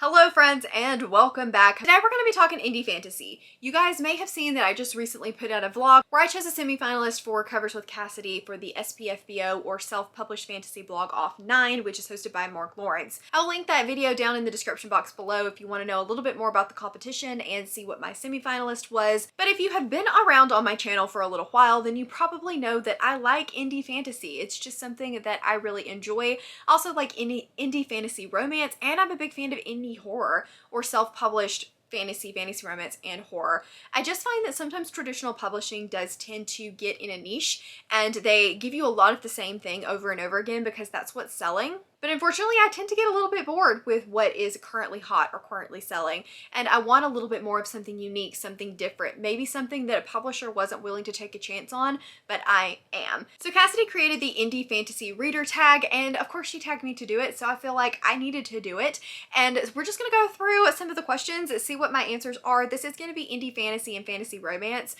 Hello friends and welcome back. Today we're going to be talking indie fantasy. You guys may have seen that I just recently put out a vlog where I chose a semi-finalist for Covers with Cassidy for the SPFBO or self-published fantasy blog Off 9, which is hosted by Mark Lawrence. I'll link that video down in the description box below if you want to know a little bit more about the competition and see what my semi-finalist was. But if you have been around on my channel for a little while, then you probably know that I like indie fantasy. It's just something that I really enjoy. I also like indie fantasy romance, and I'm a big fan of indie horror or self-published fantasy romance, and horror. I just find that sometimes traditional publishing does tend to get in a niche and they give you a lot of the same thing over and over again because that's what's selling. But unfortunately, I tend to get a little bit bored with what is currently hot or currently selling, and I want a little bit more of something unique, something different, maybe something that a publisher wasn't willing to take a chance on, but I am. So Cassidy created the indie fantasy reader tag, and of course she tagged me to do it, so I feel like I needed to do it. And we're just gonna go through some of the questions, see what my answers are. This is gonna be indie fantasy and fantasy romance,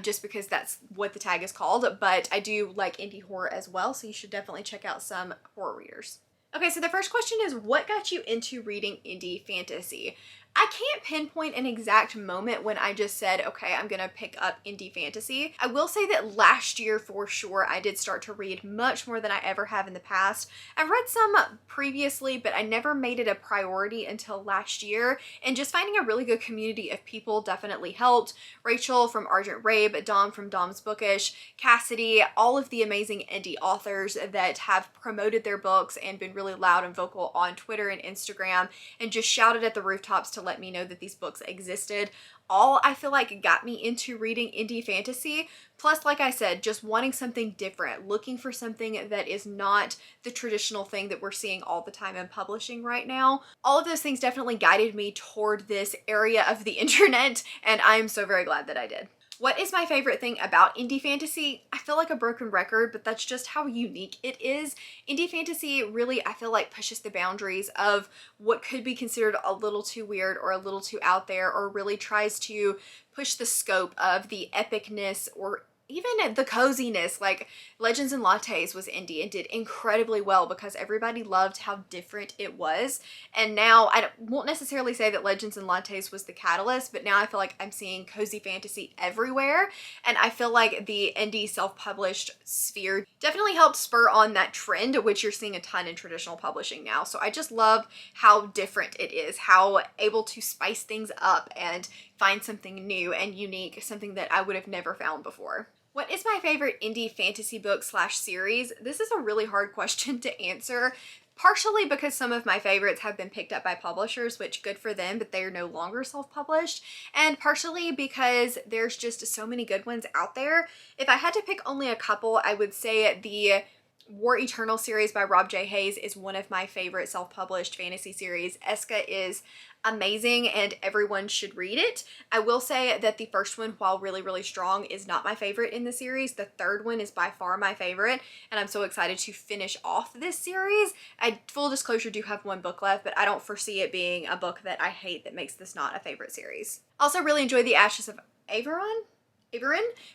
just because that's what the tag is called, but I do like indie horror as well, so you should definitely check out some horror readers. Okay, so the first question is, what got you into reading indie fantasy? I can't pinpoint an exact moment when I just said, okay, I'm gonna pick up indie fantasy. I will say that last year for sure, I did start to read much more than I ever have in the past. I've read some previously, but I never made it a priority until last year, and just finding a really good community of people definitely helped. Rachel from Argent Rabe, Dom from Dom's Bookish, Cassidy, all of the amazing indie authors that have promoted their books and been really loud and vocal on Twitter and Instagram and just shouted at the rooftops to let me know that these books existed. All I feel like got me into reading indie fantasy. Plus, like I said, just wanting something different, looking for something that is not the traditional thing that we're seeing all the time in publishing right now. All of those things definitely guided me toward this area of the internet, and I am so very glad that I did. What is my favorite thing about indie fantasy? I feel like a broken record, but that's just how unique it is. Indie fantasy really, I feel like, pushes the boundaries of what could be considered a little too weird or a little too out there, or really tries to push the scope of the epicness or even the coziness. Like Legends and Lattes was indie and did incredibly well because everybody loved how different it was. And now I won't necessarily say that Legends and Lattes was the catalyst, but now I feel like I'm seeing cozy fantasy everywhere. And I feel like the indie self-published sphere definitely helped spur on that trend, which you're seeing a ton in traditional publishing now. So I just love how different it is, how able to spice things up and find something new and unique, something that I would have never found before. What is my favorite indie fantasy book / series? This is a really hard question to answer, partially because some of my favorites have been picked up by publishers, which good for them, but they are no longer self-published, and partially because there's just so many good ones out there. If I had to pick only a couple, I would say the War Eternal series by Rob J. Hayes is one of my favorite self-published fantasy series. Eska is amazing and everyone should read it. I will say that the first one, while really, really strong, is not my favorite in the series. The third one is by far my favorite, and I'm so excited to finish off this series. I, full disclosure, do have one book left, but I don't foresee it being a book that I hate that makes this not a favorite series. Also really enjoy The Ashes of Averon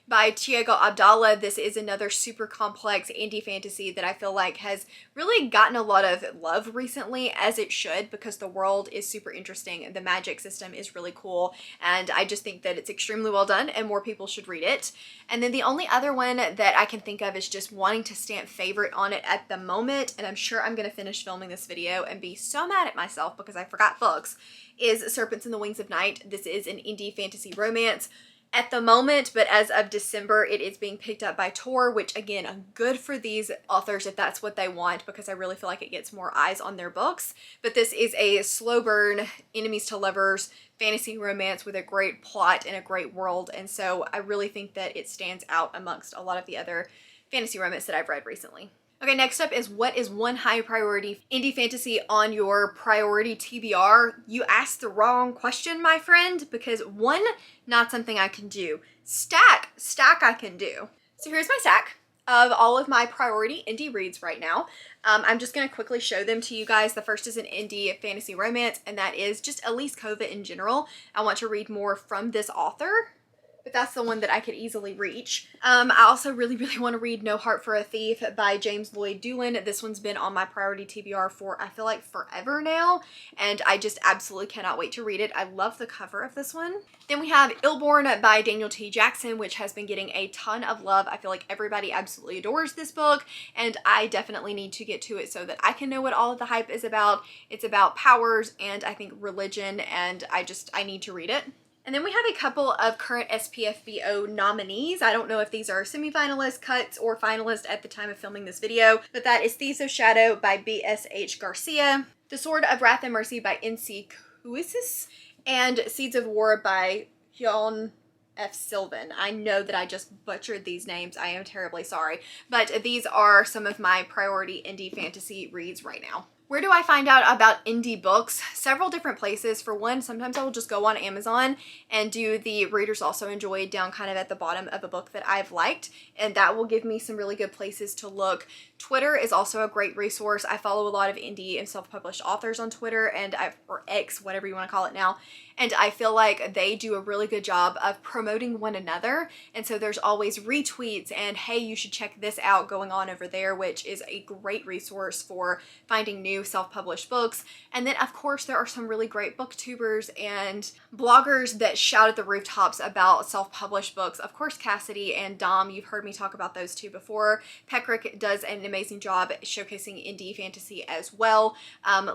by Tiago Abdallah. This is another super complex indie fantasy that I feel like has really gotten a lot of love recently, as it should, because the world is super interesting. The magic system is really cool, and I just think that it's extremely well done and more people should read it. And then the only other one that I can think of is just wanting to stamp favorite on it at the moment, and I'm sure I'm going to finish filming this video and be so mad at myself because I forgot books, is Serpents in the Wings of Night. This is an indie fantasy romance at the moment, but as of December, it is being picked up by Tor, which again, good for these authors if that's what they want, because I really feel like it gets more eyes on their books. But this is a slow burn, enemies to lovers fantasy romance with a great plot and a great world, and so I really think that it stands out amongst a lot of the other fantasy romance that I've read recently. Okay, next up is, what is one high priority indie fantasy on your priority TBR? You asked the wrong question, my friend, because one, not something I can do. Stack I can do. So here's my stack of all of my priority indie reads right now. I'm just gonna quickly show them to you guys. The first is an indie fantasy romance, and that is just Elise Kova in general. I want to read more from this author. but that's the one that I could easily reach. I also really want to read No Heart for a Thief by James Lloyd Doolan. This one's been on my priority TBR for, I feel like, forever now, and I just absolutely cannot wait to read it. I love the cover of this one. Then we have Illborn by Daniel T. Jackson, which has been getting a ton of love. I feel like everybody absolutely adores this book, and I definitely need to get to it so that I can know what all of the hype is about. It's about powers and I think religion, and I need to read it. And then we have a couple of current SPFBO nominees. I don't know if these are semifinalists, cuts, or finalists at the time of filming this video, but that is Thieves of Shadow by B.S.H. Garcia, The Sword of Wrath and Mercy by N.C. Cuisis, and Seeds of War by Hyun F. Sylvan. I know that I just butchered these names. I am terribly sorry, but these are some of my priority indie fantasy reads right now. Where do I find out about indie books? Several different places. For one, sometimes I will just go on Amazon and do the Readers Also Enjoyed down kind of at the bottom of a book that I've liked, and that will give me some really good places to look. Twitter is also a great resource. I follow a lot of indie and self-published authors on Twitter, or X, whatever you want to call it now, and I feel like they do a really good job of promoting one another, and so there's always retweets and, hey, you should check this out going on over there, which is a great resource for finding new self-published books. And then of course there are some really great booktubers and bloggers that shout at the rooftops about self-published books. Of course, Cassidy and Dom, you've heard me talk about those two before. Peckrick does an amazing job showcasing indie fantasy as well.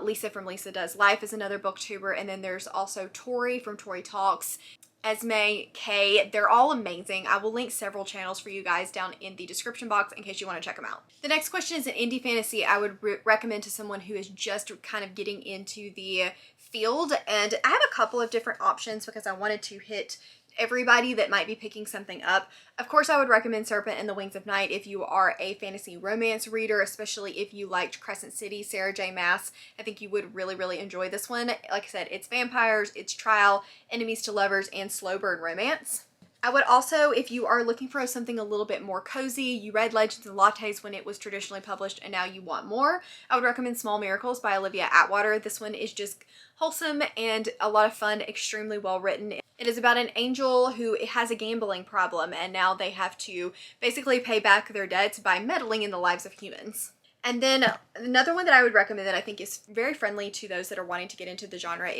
Lisa from Lisa Does Life is another booktuber, and then there's also Tori from Tori Talks, Esme, Kay. They're all amazing. I will link several channels for you guys down in the description box in case you want to check them out. The next question is an indie fantasy I would recommend to someone who is just kind of getting into the field, and I have a couple of different options because I wanted to hit everybody that might be picking something up. Of course, I would recommend Serpent and the Wings of Night if you are a fantasy romance reader, especially if you liked Crescent City, Sarah J. Maas. I think you would really enjoy this one. Like I said, it's vampires, it's trial, enemies to lovers, and slow burn romance. I would also, if you are looking for something a little bit more cozy, you read Legends and Lattes when it was traditionally published and now you want more, I would recommend Small Miracles by Olivia Atwater. This one is just wholesome and a lot of fun, extremely well written. It is about an angel who has a gambling problem, and now they have to basically pay back their debts by meddling in the lives of humans. And then another one that I would recommend that I think is very friendly to those that are wanting to get into the genre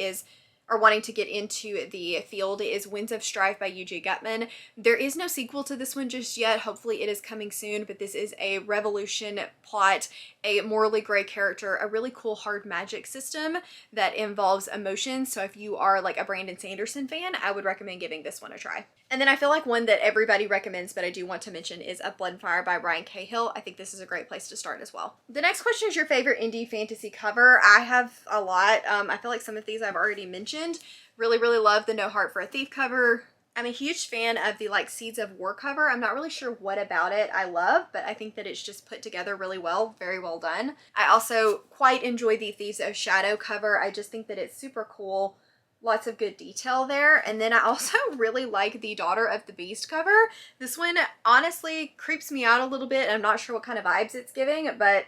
or wanting to get into the field is Winds of Strife by UJ Gutman. There is no sequel to this one just yet. Hopefully it is coming soon, but this is a revolution plot, a morally gray character, a really cool hard magic system that involves emotions. So if you are like a Brandon Sanderson fan, I would recommend giving this one a try. And then I feel like one that everybody recommends, but I do want to mention, is Up Blood and Fire by Ryan Cahill. I think this is a great place to start as well. The next question is your favorite indie fantasy cover. I have a lot. I feel like some of these I've already mentioned. Really love the No Heart for a Thief cover. I'm a huge fan of the Seeds of War cover. I'm not really sure what about it I love, but I think that it's just put together really well, very well done. I also quite enjoy the Thieves of Shadow cover. I just think that it's super cool. Lots of good detail there. And then I also really like the Daughter of the Beast cover. This one honestly creeps me out a little bit. I'm not sure what kind of vibes it's giving, but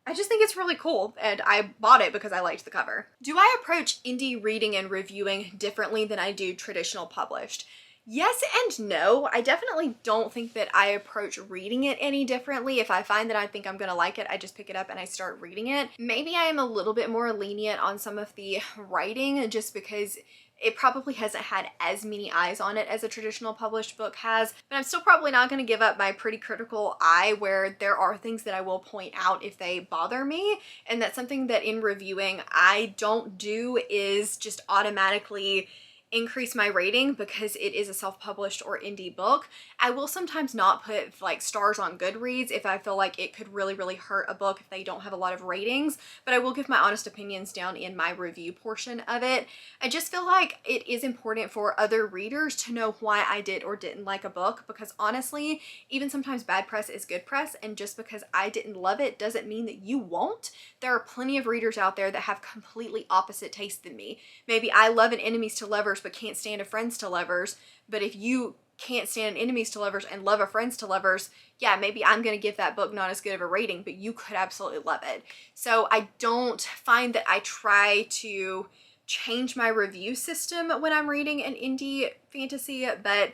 I just think it's really cool, and I bought it because I liked the cover. Do I approach indie reading and reviewing differently than I do traditional published? Yes and no. I definitely don't think that I approach reading it any differently. If I find that I think I'm gonna like it, I just pick it up and I start reading it. Maybe I am a little bit more lenient on some of the writing just because it probably hasn't had as many eyes on it as a traditional published book has, but I'm still probably not going to give up my pretty critical eye where there are things that I will point out if they bother me. And that's something that in reviewing I don't do, is just automatically increase my rating because it is a self-published or indie book. I will sometimes not put stars on Goodreads if I feel like it could really hurt a book if they don't have a lot of ratings, but I will give my honest opinions down in my review portion of it. I just feel like it is important for other readers to know why I did or didn't like a book, because honestly, even sometimes bad press is good press, and just because I didn't love it doesn't mean that you won't. There are plenty of readers out there that have completely opposite taste than me. Maybe I love an Enemies to Lovers but can't stand a Friends to Lovers, but if you can't stand Enemies to Lovers and love a Friends to Lovers, yeah, maybe I'm going to give that book not as good of a rating, but you could absolutely love it. So I don't find that I try to change my review system when I'm reading an indie fantasy, but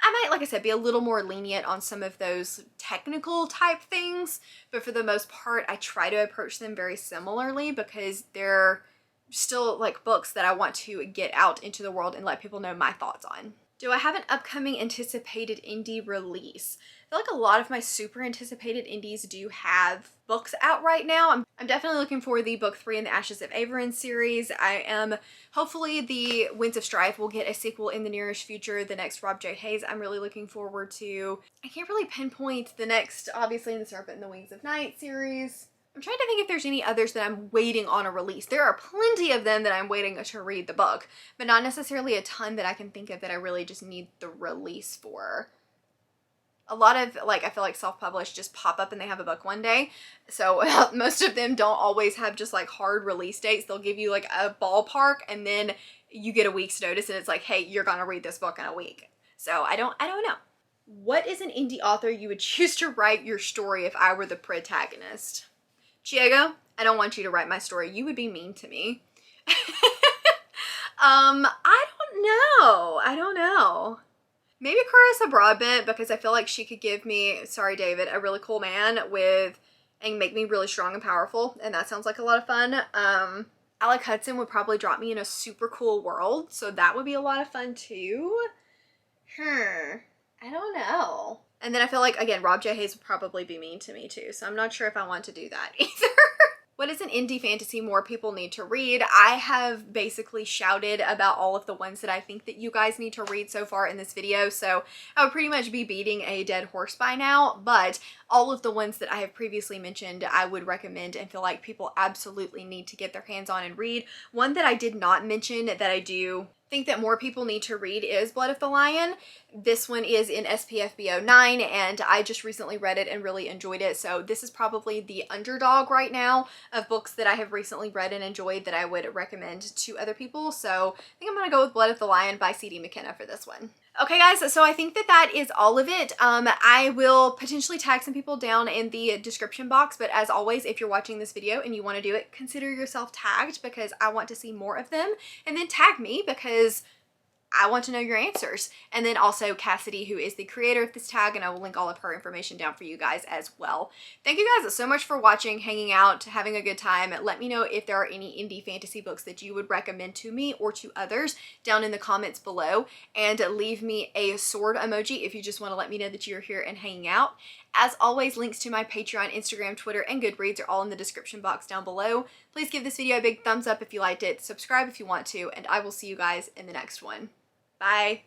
I might, like I said, be a little more lenient on some of those technical type things, but for the most part, I try to approach them very similarly because they're still like books that I want to get out into the world and let people know my thoughts on. Do I have an upcoming anticipated indie release? I feel like a lot of my super anticipated indies do have books out right now. I'm definitely looking for the book 3 in the Ashes of Averin series. Hopefully the Winds of Strife will get a sequel in the nearest future, the next Rob J. Hayes I'm really looking forward to. I can't really pinpoint the next, obviously, in the Serpent and the Wings of Night series. I'm trying to think if there's any others that I'm waiting on a release. There are plenty of them that I'm waiting to read the book, but not necessarily a ton that I can think of that I really just need the release for. A lot of, like, I feel like self-published just pop up and they have a book one day. So most of them don't always have just like hard release dates. They'll give you like a ballpark and then you get a week's notice and it's like, hey, you're gonna read this book in a week. So I don't know. What is an indie author you would choose to write your story if I were the protagonist? Chiego, I don't want you to write my story. You would be mean to me. I don't know. Maybe Carissa Broadbent, because I feel like she could give me, sorry David, a really cool man and make me really strong and powerful, and that sounds like a lot of fun. Alec Hudson would probably drop me in a super cool world, so that would be a lot of fun too. I don't know. And then I feel like, again, Rob J. Hayes would probably be mean to me too, so I'm not sure if I want to do that either. What is an indie fantasy more people need to read? I have basically shouted about all of the ones that I think that you guys need to read so far in this video, so I would pretty much be beating a dead horse by now, but all of the ones that I have previously mentioned I would recommend and feel like people absolutely need to get their hands on and read. One that I did not mention that I do think that more people need to read is Blood of the Lion. This one is in SPFBO 9 and I just recently read it and really enjoyed it, so this is probably the underdog right now of books that I have recently read and enjoyed that I would recommend to other people. So I think I'm gonna go with Blood of the Lion by C.D. McKenna for this one. Okay guys, so I think that is all of it. I will potentially tag some people down in the description box, but as always, if you're watching this video and you want to do it, consider yourself tagged because I want to see more of them, and then tag me because I want to know your answers. And then also Cassidy, who is the creator of this tag, and I will link all of her information down for you guys as well. Thank you guys so much for watching, hanging out, having a good time. Let me know if there are any indie fantasy books that you would recommend to me or to others down in the comments below, and leave me a sword emoji if you just want to let me know that you're here and hanging out. As always, links to my Patreon, Instagram, Twitter, and Goodreads are all in the description box down below. Please give this video a big thumbs up if you liked it, subscribe if you want to, and I will see you guys in the next one. Bye.